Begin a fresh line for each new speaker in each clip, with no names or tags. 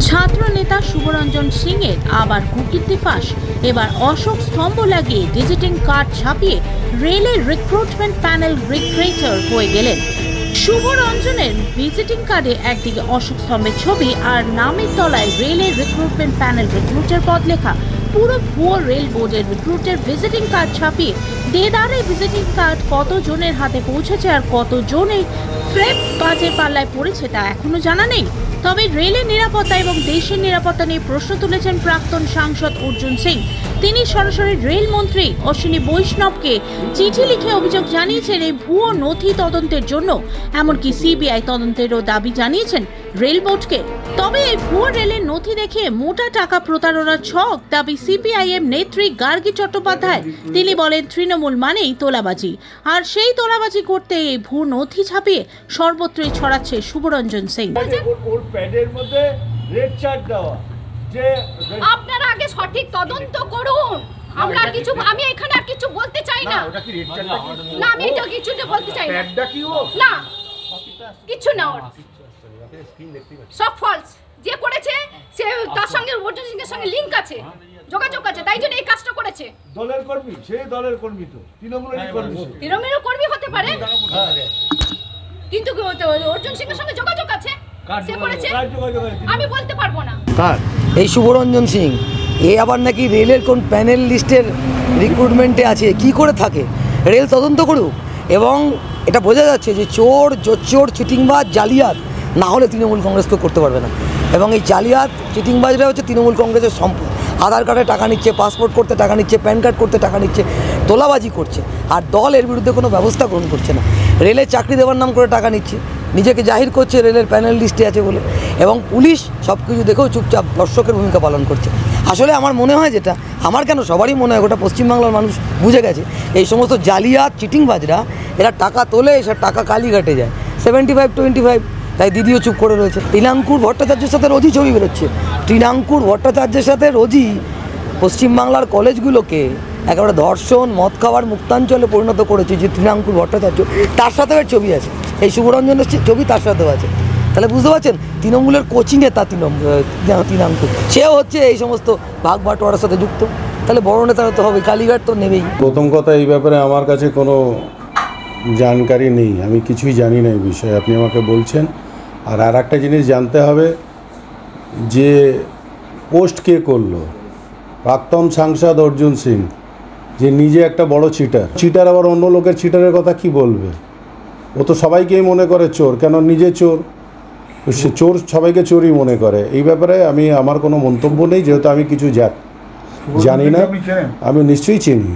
ছাত্র নেতা শুভরঞ্জন সিং এর আবার কুকীর্তি ফাঁস। এবার অশোক স্তম্ভ লাগিয়ে ভিজিটিং কার্ড ছাপিয়ে রেলের রিক্রুটমেন্ট প্যানেল রিক্রেটর হয়ে গেলেন। শুভরঞ্জনের ভিজিটিং কার্ডে একদিকে অশোক স্তম্ভের ছবি আর নামের তলায় রেলের রিক্রুটমেন্ট প্যানেল রিক্রুটার পদ লেখা। পুরো ভুয়ো রেল বোর্ডের রিক্রুটের ভিজিটিং কার্ড ছাপিয়ে দেদারে ভিজিটিং কার্ড কতজনের হাতে পৌঁছেছে আর কতজনের ফ্রেপ কাজের পাল্লায় পড়েছে তা এখনো জানা নেই। তবে রেলের নিরাপত্তা এবং দেশের নিরাপত্তা নিয়ে প্রশ্ন তুলেছেন প্রাক্তন সাংসদ অর্জুন সিং। তিনি সরাসরি রেলমন্ত্রী অশ্বিনী বৈষ্ণবকে চিঠি লিখে অভিযোগ জানিয়েছেন এই ভুয়ো নথি তদন্তের জন্য। এমনকি সিবিআই তদন্তেরও দাবি জানিয়েছেন রেল বোর্ডকে। তবে এই ভুয়ো রেলের নথি দেখে মোটা টাকা প্রতারণার ছক দাবি সিপিআইএম নেত্রী গার্গী চট্টোপাধ্যায়। তিনি বলেন তৃণমূল মানেই তোলাবাজি, আর সেই তোলাবাজি করতে এই ভুয়ো নথি ছাপিয়ে সর্বত্রই ছড়াচ্ছে শুভরঞ্জন সিং।
আপনারা আগে সঠিক তদন্ত করুন। আমরা কিছু আমি এখানে আর কিছু বলতে চাই না। না আমি এটা কিছু বলতে চাই না। না কিছু না, সব ফলস। যে করেছে সে তার সঙ্গে অর্জুন সিং এর সঙ্গে লিংক আছে, যোগাযোগ আছে, তাই জন্য এই কাজটা করেছে।
দলের কর্মী, সেই দলের কর্মী তো তৃণমূলের কর্মী,
তৃণমূলের কর্মী হতে পারে, কিন্তু অর্জুন সিং এর সঙ্গে যোগাযোগ আছে, সে করেছে। আমি বলতে পারবো না।
এই শুভরঞ্জন সিং এ আবার নাকি রেলের কোন প্যানেল লিস্টের রিক্রুটমেন্টে আছে, কি করে থাকে রেল তদন্ত করুক। এবং এটা বোঝা যাচ্ছে যে চোর, জোচ্চোর, চিটিংবাজ, জালিয়াত না হলে তৃণমূল কংগ্রেস কেউ করতে পারবে না। এবং এই জালিয়াত চিটিংবাজরা হচ্ছে তৃণমূল কংগ্রেসের সম্পদ। আধার কার্ডে টাকা নিচ্ছে, পাসপোর্ট করতে টাকা নিচ্ছে, প্যান কার্ড করতে টাকা নিচ্ছে, তোলাবাজি করছে। আর দল এর বিরুদ্ধে কোনো ব্যবস্থা গ্রহণ করছে না। রেলে চাকরি দেওয়ার নাম করে টাকা নিচ্ছে, নিজেকে জাহির করছে রেলের প্যানেল লিস্টে আছে বলে। এবং পুলিশ সব কিছু দেখেও চুপচাপ দর্শকের ভূমিকা পালন করছে। আসলে আমার মনে হয়, যেটা আমার কেন সবারই মনে হয়, গোটা পশ্চিমবাংলার মানুষ বুঝে গেছে এই সমস্ত জালিয়াত চিটিংবাজরা এরা টাকা তোলে, এসব টাকা কালীঘাটে যায়। 75-25, তাই দিদিও চুপ করে রয়েছে। তৃণাঙ্কুর ভট্টাচার্যের সাথে রোজই ছবি বেরোচ্ছে। তৃণাঙ্কুর ভট্টাচার্যের সাথে রোজই পশ্চিমবাংলার কলেজগুলোকে একেবারে ধর্ষণ, মদ খাওয়ার মুক্তাঞ্চলে পরিণত করেছে যে তৃণাঙ্কুর ভট্টাচার্য। তার সাথেও এর ছবি আছে, এই শুভরঞ্জনের ছবি তার সাথেও আছে। তাহলে বুঝতে পারছেন তৃণমূলের কোচিংয়ে তা তৃণাঙ্কুর, সেও হচ্ছে এই সমস্ত ভাগ বাটোয়ারার সাথে যুক্ত। তাহলে বড় নেতারা তো হবে, কালীঘাট তো নেবেই।
প্রথম কথা, এই ব্যাপারে আমার কাছে কোনো জানকারি নেই, আমি কিছুই জানি না এই বিষয়ে, আপনি আমাকে বলছেন। আর একটা জিনিস জানতে হবে যে পোস্ট কে করলো। প্রাক্তন সাংসদ অর্জুন সিং, যে নিজে একটা বড় চিটার আবার অন্য লোকের চিটারের কথা কি বলবে? ও তো সবাইকেই মনে করে চোর, কেন নিজে চোর, সে চোর সবাইকে চোরই মনে করে। এই ব্যাপারে আমার কোনো মন্তব্য নেই, যেহেতু আমি কিছু জানি না। আমি নিশ্চয়ই চিনি,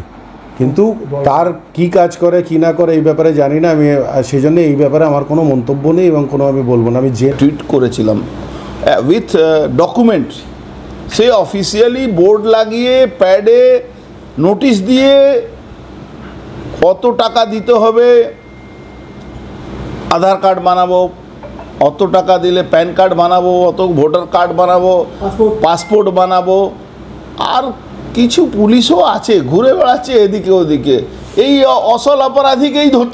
কিন্তু তার কি কাজ করে কি না করে এই ব্যাপারে জানি না। আমি সেই জন্য এই ব্যাপারে আমার কোনো মন্তব্য নেই এবং কোনো আমি বলবো না। আমি যে
টুইট করেছিলাম with document, say officially board লাগিয়ে প্যাডে নোটিশ দিয়ে কত টাকা দিতে হবে, আধার কার্ড বানাবো, অত টাকা দিলে প্যান কার্ড বানাবো, অত ভোটার কার্ড বানাবো, পাসপোর্ট বানাবো। আর কিছু পুলিশও আছে ঘুরে বেড়াচ্ছে এদিকে ওদিকে, এই অসল অপরাধীকেই ধরতে